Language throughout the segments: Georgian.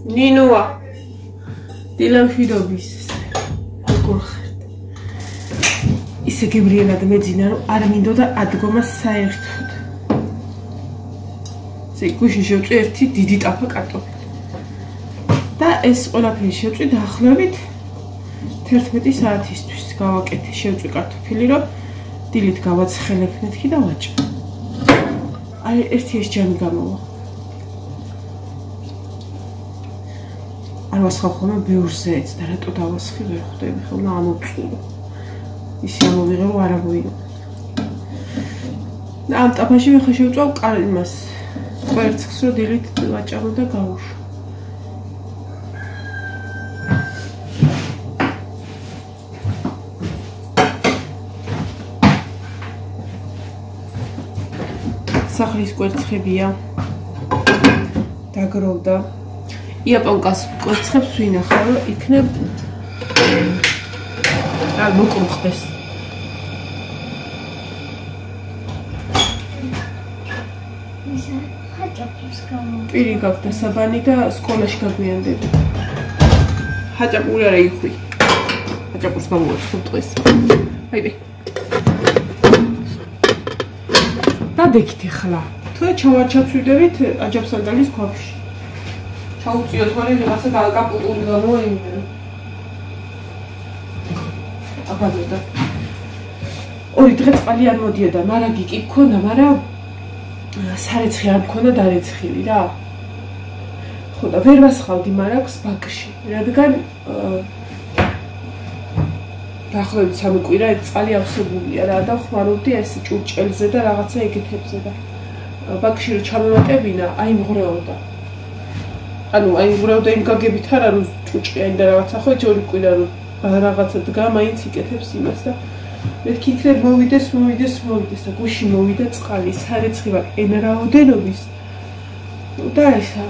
ნინოა დილამშვიდობის როგორ ხართ? ისე გემრიელად მეძინა რომ არ მინდოდა ადგომა საერთოდ. ესე გუშინ შევწვი ერთი დიდი ტაფა კარტოფილი. და ეს ყველაფერი შევწვი დაახლოებით 11 საათისთვის გავაკეთე შევწვი კარტოფილი რომ დილით გავაცხელებ მეთქი და ვაჭრე. აი ერთი ეს ჯამი გამოვა. არ ვასხავ ხოლმე ბევრზეც და რატო დავასხი ვერ ხვდები ხოლმე ამოწურო. ისე ამოვიღე რომ არ ამოიღო. და ამ ტაფაში მე ხა შევწავ იმას კვერცხს რომ დილით ვაჭამო და გავუშვა. სახლის კვერცხებია დაგროვდა. იაპონკას კვერცხებს ვინახავ რომ იქნებ არ მოკრუხდეს. პირი გაქვს და საბანი და სკოლაში გაგვიანდები. ჰაჭაპური არა იხვი. ჰაჭაპურს გამოვაცხობ დღეს. აიბე. დადექით ახლა. თუ ჩავარჩაცვიდებით აჯაფსანდალის ქვაბში. ჩაუწიოთ ხოლმე რაღაცა გალკაპური გამოეიმერო. აბადოდა. ორი დღე წყალი არ მოდიოდა, მარაგი კი გქონდა, მაგრამ სარეცხი არ მქონდა დარეცხილი რა. ხო და ვერ ვასხავდი მარაგს ბაკში, რადგან დაახლოებით 3 კვირა ეს წყალი ავსებულია რა და ხმარობდი ეს ჭურჭელზე და რაღაცა ეგეთებზე და ბაკში რომ ჩამოვატებინა, აი მღრეოდა. ანუ აი მღრეოდა იმ გაგებით არა რომ ჭუჭყიანი და რაღაცა ხო 2 კვირა რომ რაღაცა დგა მაინც იკეთებს იმას და მეთქი იქნებ მოვიდეს და გუში მოვიდა წყალი სარეცხი ვარ ენრაოდენობის და ესა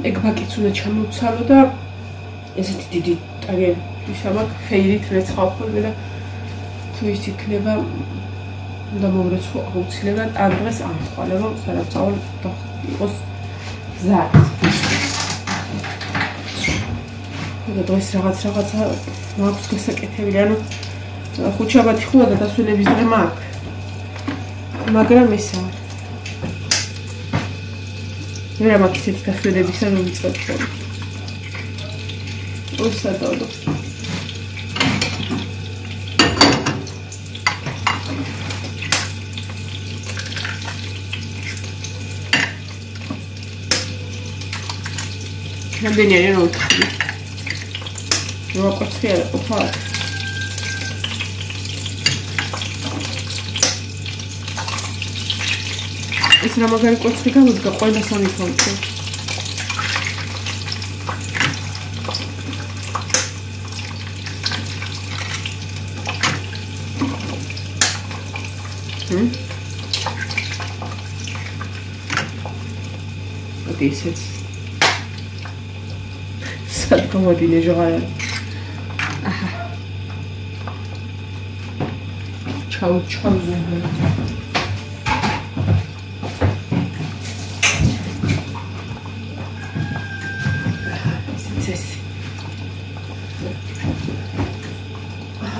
ეგ ბაკიც უნდა ჩამოვცალო და ესეთი დიდი ტაგები სამაკ ფეირით რეცხავ ხოლმე და თუ ის იქნება უნდა მოვრეცხო აუცილებლად ამ დღეს ამთვალე რომ სარწაულ იყოს ზარ და დღეს რაღაცა მაქვს გასაკეთებელი ანუ ხუთშაბათი ხოა და დასვენების დღე მაქვს მაგრამ ესა ვერ მაქვს ისეთი დასვენებისა რომ ვიწყებ ხოლმე უსადავო რამდენი არის რომ ვქხდი როაკოცი არა ყოფა ეს რა მაგარი კვერცხი გამოდგა ყველა სამი ფონტი this is sad como tiene Joël. Ciao ciao.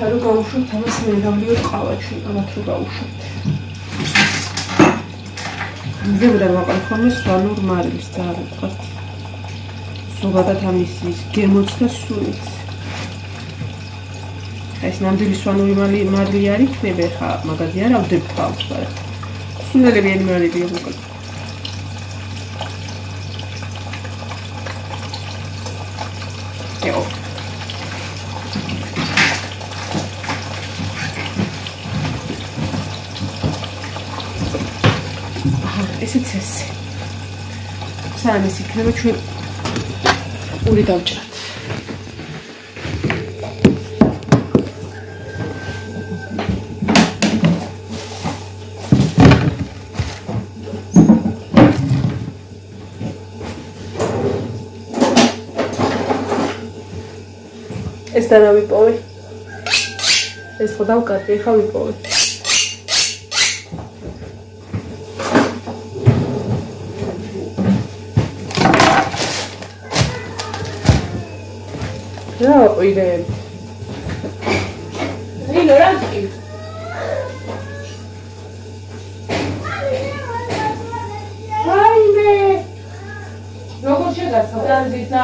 Haru gausho tamas me davliyo qavachi amat ro gausho. Მგებდა მაყალ ხოლმე სვანურ მარილს და არ ვიყავ. ზოგადად ამის გემოც და სულიც. ეს ნამდვილი სვანური მარილი არ იქნება ხა მაგაზი არ ავდებ თავს, მაგრამ სულელებიანი მარილია მოკლედ. ეო. ესეც ესე. სანამ ეს იქნება ჩვენ ური დავჭრათ. ეს და რა ვიპოვე? ეს ხო დავკარგე, ხა ვიპოვე. რა ყვირებ? რინო რა გიყი? აიმე! როგორ შეგასა? დანძიცა?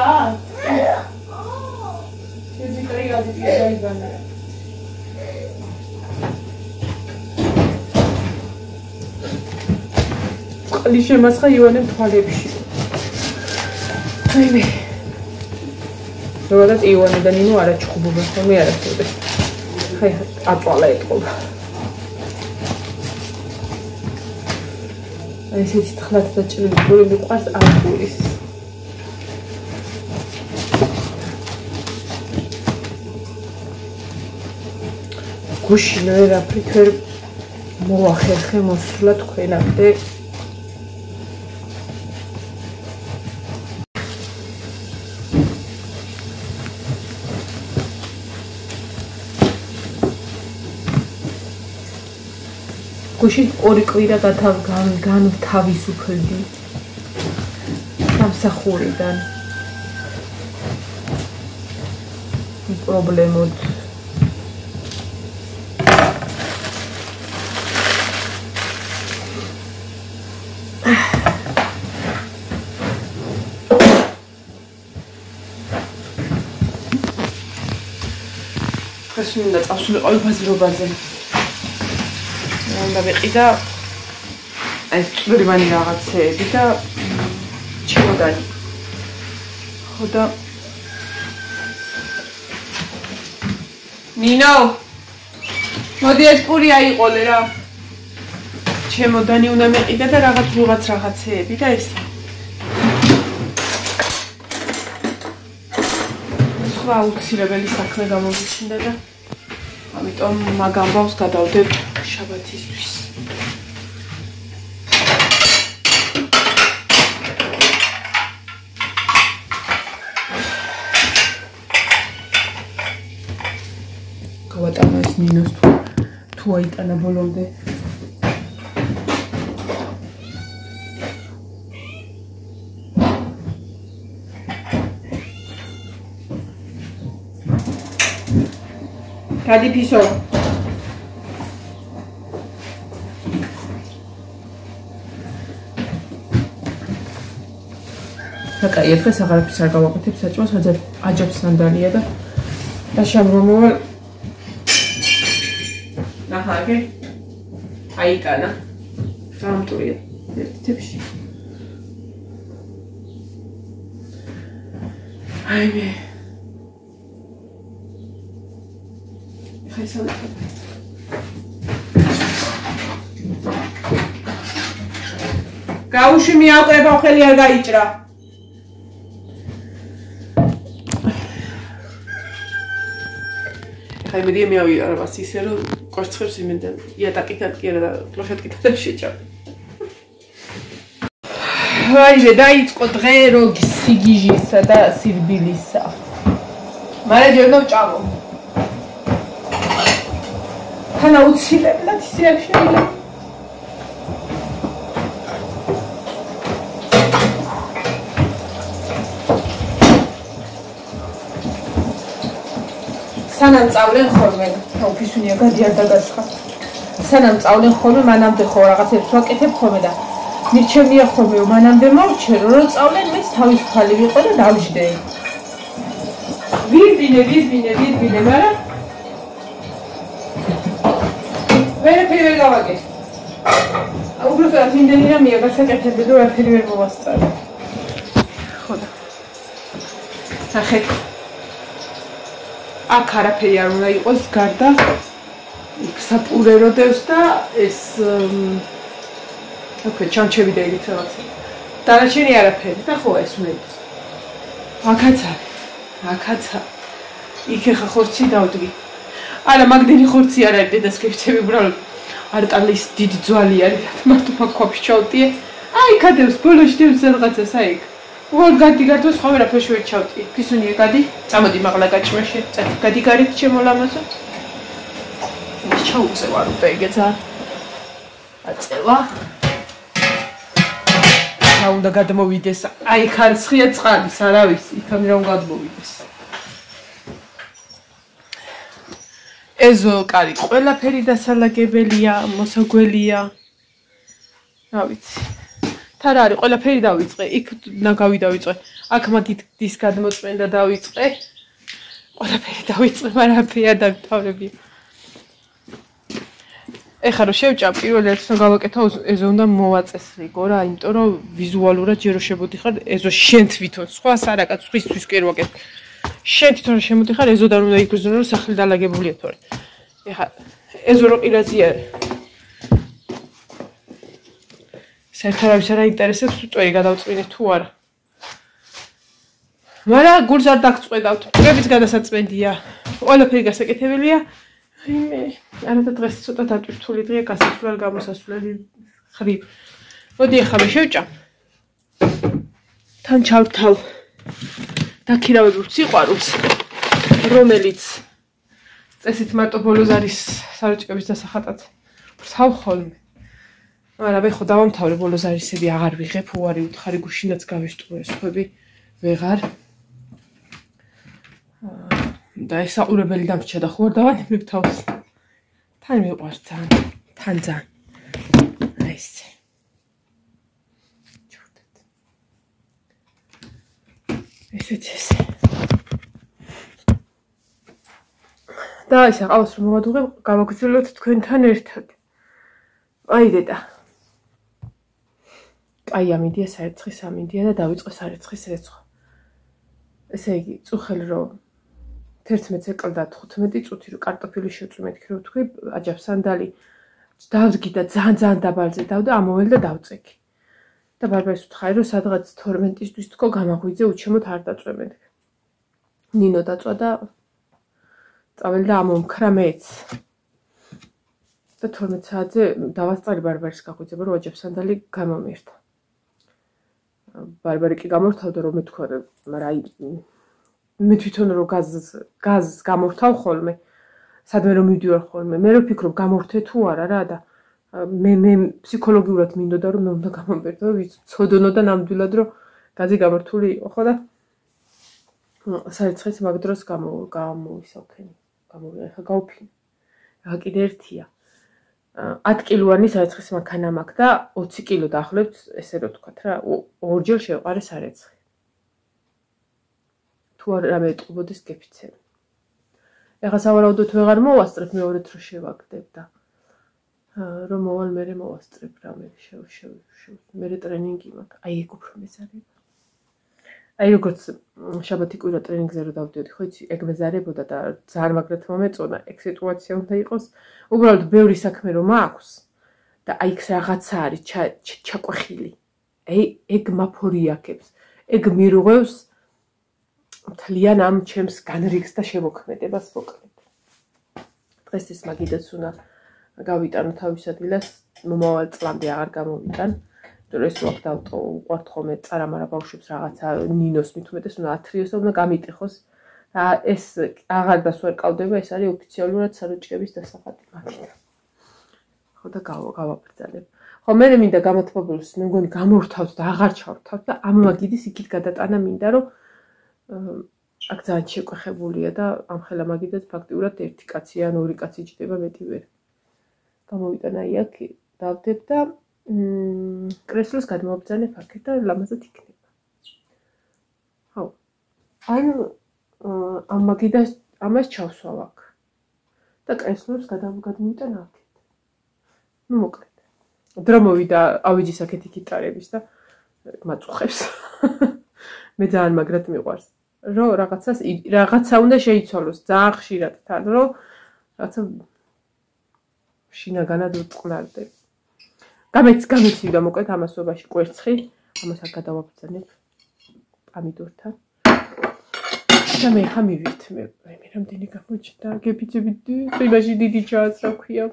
შეძი ტრიადი დაიბანა. ყალი შემასხა ივანე თვალებში. აიმე. ზოგადად ივანე და ნინო არა ჩხუბობა, მე არა ხდება. ხაი, აწვალა ეთყობა. ესეც თხლად დაჭრილი გული მიყვარს არგულის. გუშინ ვერაფრით ვერ მოახერხე მოსვლა თქვენამდე. გუშინ ორი კვირა განთავისუფლდი სამსახურიდან პრობლემოდ ეს მინდა წავსულიყავი ბაზრობაზე. უნდა ვიყიდა ეს წვრილმანი რაღაცეები და ჩემოდანი. ხო და ნინო მოდი ეს პური აიყოლე რა. ჩემოდანი უნდა მეყიდა და რაღაცეები და ეს სხვა აუცილებელი საქმე გამომიჩნდა და ამიტომ მაგ ამბავს გადავდებ შაბათისთვის. გავატანა ეს ნინოს თუ აიტანა ბოლომდე. გადი ფისო. აკაი, დღეს აღარაფერს არ გავაკეთებ საჭმელს, აჯებს სანდალია და შამრომოვალ ნახაგე. აიტანა. სამტურია ერთი თებში. აიმე. ხაისა გაუში მიაყრება ხელი არ გაიჭრა. ხაი მე მიავიარებას ისე რომ კორცხებს იმენთან იატაკიდან კი არა და კლოშეტკიდან შეჭამ. ვაიმე დაიწყო დღე როგი სიგიჟისა და სირბილისა. მალე ჯერ დავჭამო. ხანა უცილებლად ისე არ შეიძლება. სანამ წავლენ ხოლმე, ოფისუნია გადიარ დაგასხა. სანამ წავლენ ხოლმე, მანამდე ხო რაღაცებს ვაკეთებ ხოლმე და მირჩენია ხოლმე, მანამდე მოვჩერო, რომ წავლენ მეც თავისუფალი ვიყო და დავჯდე. ვირბინე, მაგრამ ვერაფერი ვერ გავაკეთე. უბრალოდ იმდენი რამეა გასაკეთებდი, რომ ვერაფერი ვერ მოვასწარე. ხო და ნახეთ. აქ არაფერი არ უნდა იყოს გარდა საფურეროდევს და ეს ოკეი ჩანჩები და ეგეთ რაღაცა. დანარჩენი არაფერი და ხო ეს უნდა იყოს. აქაცა. იქ ხა ხორცი დავდგი. არა მაგდენი ხორცი არ არის დედას გექცევი უბრალოდ არტალის დიდი ძვალი არის მარტო ფაქოფში ჩავდიე. აი კადებს ბოლოში დევს რაღაცას აი იქ. ვარ გადი გართოს ხო ვერაფერში ვერ ჩავდიე. ფისუნია გადი. წამოდი მაღლა გაჭმაში. გადი გარეთ ჩემო ლამაზო. ის ჩაუწევა რუტა ეგეცა. აწევა. რა უნდა გადმოვიდეს. აი ხარცხია წყალის, არავის, იქამდე რომ გადმოვიდეს. ეზო კარი ყველაფერი დასალაგებელია, მოსაგველია. რა ვიცი. თან არის ყველაფერი დავიწყე, იქ ნაგავი დავიწყე. აქ მაგით დის გადმოწმენდა დავიწყე. ყველაფერი დავიწყე, მაგრამ ფეა დავთავრებია. ეხლა რომ შევჭამ პირველ ერთს რომ გავაკეთო ეზო უნდა მოვაწესრიგო რა, იმიტომ რომ ვიზუალურად ჯერო შემოდიხარ ეზო შენ თვითონ, სხვა სარაკაც სხვისთვის კი რო ვაკეთებ. შენ თვითონ შემოდიხარ ეზოდან უნდა იგრძნო რომ სახლი დალაგებულია თორე. ეხლა ეზო რო ყირაზია საერთოდ არ აინტერესებს უწვერი გადავწვინე თუ არა. მაგრამ გულს არ დაგწყვეტავთ, პირების გადასაწყვეტია. ყველაფერი გასაკეთებელია. არადა დღეს ცოტა დატვირთული დღეა გასასვლელ გამოსასვლელი ხრივ. მოდი ახლა მე შევჭამ. თან ჩავთავ დაქირავებულ სიყვარულს, რომელიც წესით მარტო ბოლოს არის საროჭკების დასახატად. ვრთავ ხოლმე. მაგრამ მე ხო დავამთავრე ბოლოს არისები აღარ ვიღებ, უარი უთხარი გუშინაც გავისტუმრე სხვები ვეღარ. და ეს საყურებელი დამრჩა და ხო არ დავანებებ თავს. თან მიყვარს ძალიან, თან ძალიან. აი ესე. ჩავდეთ. ესეც ესე. და ისე ყავს რომ მოვადუღებ, გავაგრძელოთ თქვენთან ერთად. აი დედა. აი ამინდია საერცხის ამინდია და დავიწყე საერცხის რეცხვა. ესე იგი, წუხელი რომ 11 ეკლდა 15 წუთი რომ კარტოფილი შევწმეთ იქ რომ თქვი აჯაფსანდალი დავდგი და ძალიან დაბალზე დავდა ამოვალ და დავწექი. და ბარბარეს ვთხარი რომ სადღაც 12-ისთვის თქო გამაღვიძე უჩემოთ არ დაწვემენ. ნინო დაწვა და წავალ და ამომქრა მეც. და 12 საათზე დავასწარი ბარბარეს გაღვიძება რომ აჯაფსანდალი გამომიერთა. ბარბარე კი გამორთავდა რომ მეთქვა მაგრამ აი მე თვითონ რომ გაზს გამორთავ ხოლმე სადმე რომ მივდივარ ხოლმე მე რო ვფიქრობ გამორთე თუ არა რა და მე ფსიქოლოგიურად მინდოდა რომ მე უნდა გამომბერდო ვიცოდნო და ნამდვილად რომ გაზი გამორთული იყო ხო და საერცხეს მაგ დროს გამოვისავქენი ახლა გავფინე რა კიდე ერთია 10 კილოვანი საერცხეს მანქანა მაქვს და 20 კილო დაახლოებით ესე რომ ვთქვათ რა ორჯერ შევყარე საერცხე თუ რამე ეტყობოდეს გეფიცები. ეხლა სავარაუდოდ ვეღარ მოვასწრებ მეორედ რო შევაგდებ და რომ მოვალ მერე მოვასწრებ რამე მერე ტრენინგი მაქვს. აი ეგ უფრო მეზარება. აი როგორც შაბათი კვირა ტრენინგზე რო დავდიოდი, ხო იცი, ეგ მეზარებოდა და ძალიან მაგრად მომეწონა, ეგ სიტუაცია უნდა იყოს. უბრალოდ ბევრი საქმე რომ აქვს და აი ეს რაღაცა არის ჩაყვეხილი. აი ეგ მაფორიაქებს. ეგ მირღვევს მთლიან ამ ჩემს განრიგს და შემოქმედებას მოკლედ. დღეს ის მაგიდაც უნდა გავიტანო თავის ადგილას, მომავალ წლამდე აღარ გამოვიტან. ეს ვახ დავტო უყვართ ხოლმე წარამარა ბავშვებს რაღაცა ნინოს მით უმეტეს უნდა ათრიოს და უნდა გამიტეხოს. და ეს აღარ დასვერკავდება, ეს არის ოფიციალურად საროჭკების დასახატი მაგით. ხო და გავაბრძანებ. ხო მე მინდა გამოთმობილოს, მე მგონი გამორთავთ და აღარ ჩავრთავთ და ამ მაგიდის იქით გადატანა მინდა რომ აქ ძალიან შეკვეხებულია და ამ ხელა მაგიდაც ფაქტიურად ერთი კაცი ან ორი კაცი ჯდება მეტი ვერ. გამოვიტანა იქ დავდებ და კრესლოს გადმოვაბრძანებ აქეთ და ლამაზად იქნება. ხო. ან ამ მაგიდას ამას ჩავსვავ აქ. და კრესლოს გადმოვიტანა აქეთ. ნუ მოკლედ. დრო მოვიდა ავიჯის აქეთ იკიტარების და მაწუხებს. მე ძალიან მაგრად მიყვარს. რომ რაღაცა უნდა შეიცვალოს ძალიან ხშირად თან რომ რაღაცა შინაგანად ვწყნარდებ. გამეცივდა მოკლედ ამასობაში კვერცხი, ამას აქ გადავაბრძანებ პამიდორთან. და მე ხა მივით მე რამდენი გამოჩნდა გეფიცები იმაში დიდი ჩანს რა ქვია.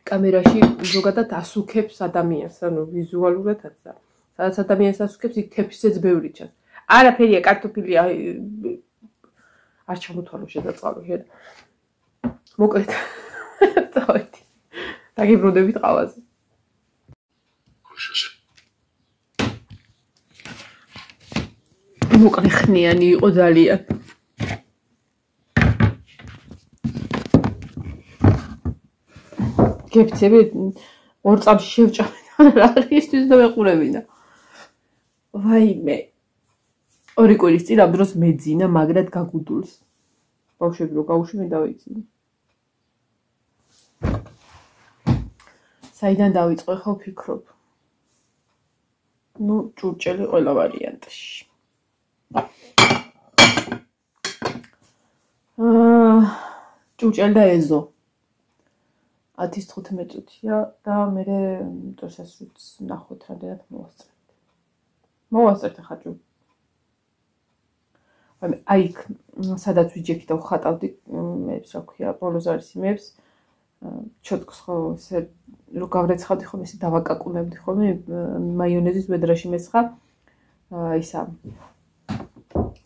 კამერაში ზოგადად ასუქებს ადამიანს, ანუ ვიზუალურადაც და სადაც ადამიანს ასუქებს, იქ თეფისეც ბევრი ჩანს. არაფერია კარტოფილი არ ჩამოთვალო შედაწყალო შედ. მოკლედ. წავედი. დაგიბრუნდებით ყავაზე. მოკლე ხნიანი იყო ძალიან. გეფცები 2 წამში შევჭამენ რა ისთვის და მეყურებინა. ვაიმე. 2 კვირის წინ ამ დროს მეძინა მაგრად გაგუდულს. ბავშვები რო გაუშვენ დავიძინე. საიდან დავიწყო ხო ვფიქრობ. ნუ ჭურჭელი ყველა ვარიანტში. ჭურჭელი და ეზო. 10-15 წუთია და მე თორსასრუთს ნახოთ რამდენად მოვასწრებთ. მოვასწრებთ ახლა ჭუ. აი სადაც ვიჯექი და ვხატავდი მეებს რა ქვია ბოლოს არის იმებს ჩოტკს ხო ესე რო გავრეცხავდი ხოლმე ესე დავაკაკუნებდი ხოლმე მაიონეზის ვედრაში მესხა ისა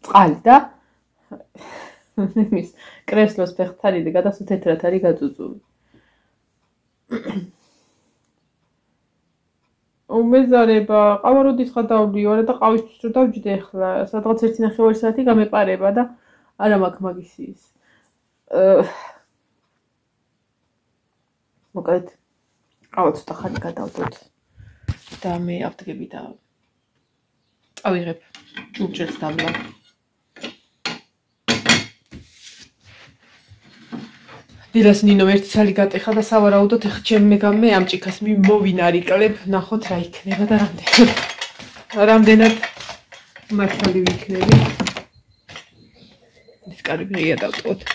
წყალი და იმის კრესლოს ფეხთარი და გადასულ თეთრად არის გაწუწული. უმეზარება ყავაროდის ხადავლიო და ყავისთვის რო დავჯდე ახლა სადღაც 1.5 საათი გამეპარება და არა მაქვს მაგის ის მოკლედ ყავა ცოტა ხანი გადავდოთ და მე ავდგები და წავიღებ ჭურჭელს დამლა დილას ნინო ერთი ცალი გატეხა და სავარაუდოდ ეხ ჩემ მე ამ ჭიქას მოვინარიკლებ ნახოთ რა იქნება და რამდენად მართალი ვიქნები ის კარგი ღია დავტყოთ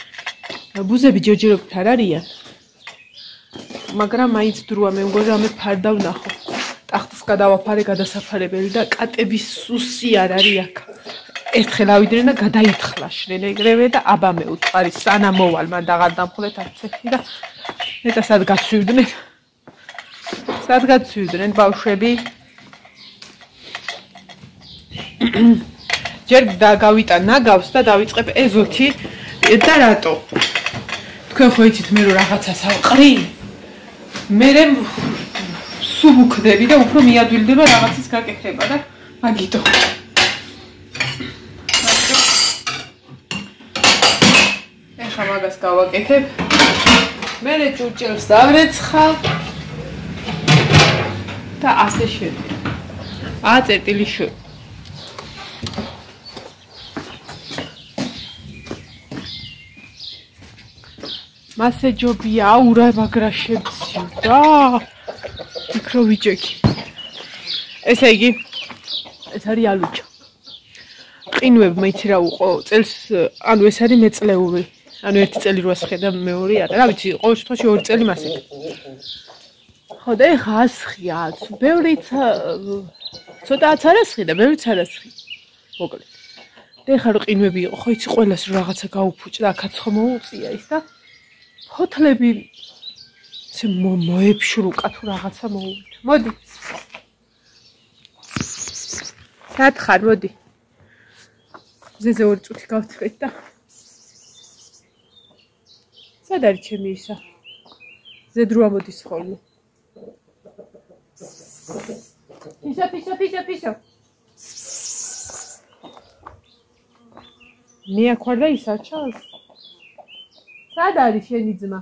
ბუზები ჯერჯერობით არ არიან მაგრამ მაინც დროა მე მგონი რამე ფარდავ ნახო ტახტს გადავაფარე გადასაფარებელი და კატების სუსი არ არის აქ ერთხელ ავიდნენ და გადაითხრაშნენ ეგრევე და აბა მე უწყარი სანამ მოვალ მან დაღარ დამხლეთ არცეთი და ნეტა სად გაცვივდნენ ბავშვები ჯერ გავიტან ნაგავს და დავიწყებ ეზოთი და რატო თქვენ ხო იცით მე რო რაღაცას ავყრი მე სულ უხდები და უფრო მიადვილდება რაღაცის გაკეთება და მაგიტო ეხა მაგას გავაკეთებ მე ჭურჭელს დავრეცხავ და ასე შედი წერტილი შო მასე ჯობია აურა მაგრა შევცივდა მიკრო ვიჭექი ესე იგი ეს არის ალუჩა ყინვებმა იცი რა უყო წელს ანუ ეს არის მეწლეული ანუ ერთი წელი როა შეხედა მეორე არა რა ვიცი ყოველ შემთხვევაში 2 წელი მასე ხო და ეხა ასხია ბევრიც ცოტაც არასხი და ბევრიც არასხი მოკლედ და ეხა რო ყინვები იყო ხო იცი ყველას რაღაცა გაუფუჭდა აქაც ხო მოუწია ის და ფოთლები მოეფშრუკა თუ რაღაცა მოუვით. მოდი. სათხარ, მოდი. ზეზე 2 წუთი გავთხრეთ და სად არის ჩემი ისა? ზედროა მოდის ხოლმე. ფისო. მე აკვარდა ისა ჩავს? სად არის შენი ძმა?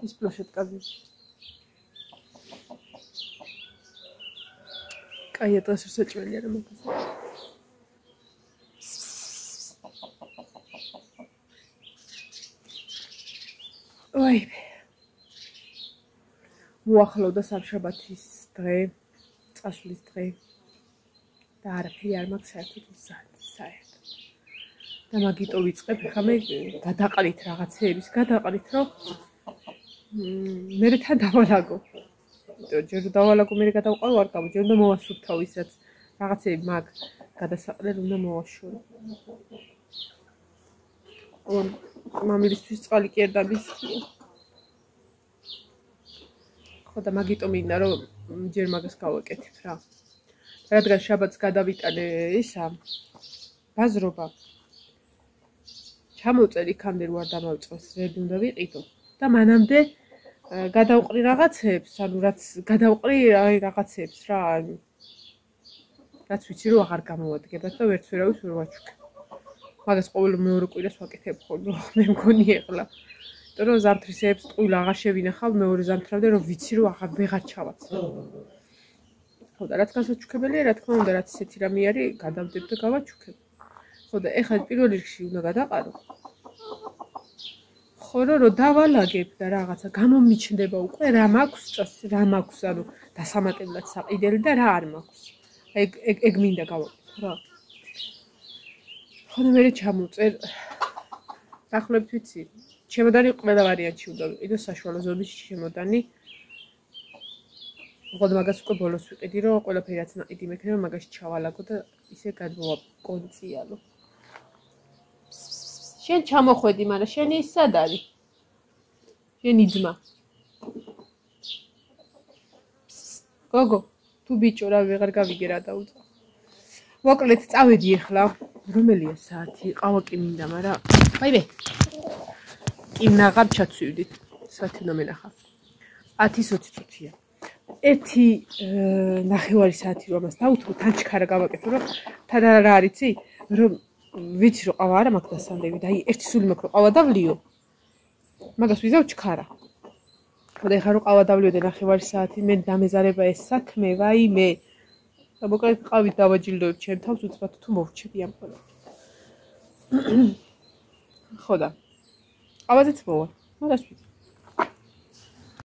ის პლოშეტ კაბი. კაია დღეს შეჭმელი არა მაგას. ой. მოახლოვდა სამშაბათის დღე, წასვლის დღე. და არაფერი არ მაქვს საერთოდ საერთოდ. და მაგიტო ვიწყებ, ხა მე გადაყრით რაღაცეების, გადაყრით რომ მე თან დავალაგო. ჯერ დავალაგო მე გადავყავ არ გავ, ჯერ უნდა მოვასუფთავ ის რაც რაღაცეები მაგ გადასაყრელ უნდა მოვაშორო. მამილისთვის წყალი კი არ დამისხია. ხო და მაგიტო მინდა რომ ჯერ მაგას გავაკეთებ რა. რადგან შაბათს გადავიტანე ისა ბაზრობა. ჩამოვწერ იქამდე რო არ დამავიწყოს, ვერ უნდა ვიყიდო და მანამდე გადავყრი რაღაცებს, ანუ რაც გადავყრი რაღაცებს რა, რაც ვიცი რომ აღარ გამოვადგებათ და ვერც ვერავის ვერ ვაჩუქებ. მაგას ყოველ მეორე კვირას ვაკეთებ ხოლმე მე მგონი ეხლა იმიტომ რომ ზამთრისეებს ტყუილ აღარ შევინახავ მეორე ზამთრამდე რომ ვიცი რომ ვეღარ ჩავაცე ხო და რაც განსაჩუქებელია რა თქმა უნდა რაც ისეთი რამე არის გადავდებ და გავაჩუქებ ხო და ეხლა პირველ რიგში უნდა გადაყარო ხო რომ დავალაგებ და რაღაცა გამომიჩნდება უკვე რა მაქვს ანუ დასამატებლად საყიდელი და რა არ მაქვს ეგ მინდა გავაკეთო რა ხო და მე ჩამოვწერ დაახლოებით ვიცი ჩემოდანი ყველა ვარიანტში უნდა ვიყიდო საშუალო ზომის ჩემოდანი მოხდა მაგას უკვე ბოლოს ვიყიდი რომ ყველაფერი რაც ნაყიდი მექნება მაგაში ჩავალაგო და ისე გადმოვაკონციალო შენ ჩამოხვედი მაგრამ შენი ის სად არის შენი ძმა გოგო თუ ბიჭო რა ვეღარ გავიგე რა დაუწყო მოკლედ წავედი ახლა რომელია საათი ყავა კი მინდა მაგრამ ვაიმე კი ნაღარ ჩაცვივდით საათი უნდა მენახა 10:20 წუთია ერთი ნახევარი საათი რომ ამას დავუთმო თან ჩქარა გავაკეთო რომ თან რა არიცი რომ ვიცი რომ ყავა არა მაქვს დასამდები და აი ერთი სული მაქვს რომ ყავა დავლიო მაგას ვიზავ ჩქარა ხო და ეხლა რომ ყავა დავლიო და ნახევარი საათი მე დამეზარება ეს საქმე ვაიმე და მოკლედ ყავით დავაჯილდოებ ჩემ თავს უცბად თუ მოვჩები ამ ყველა ხო და ყავაზეც მოვა მაგას ვიცი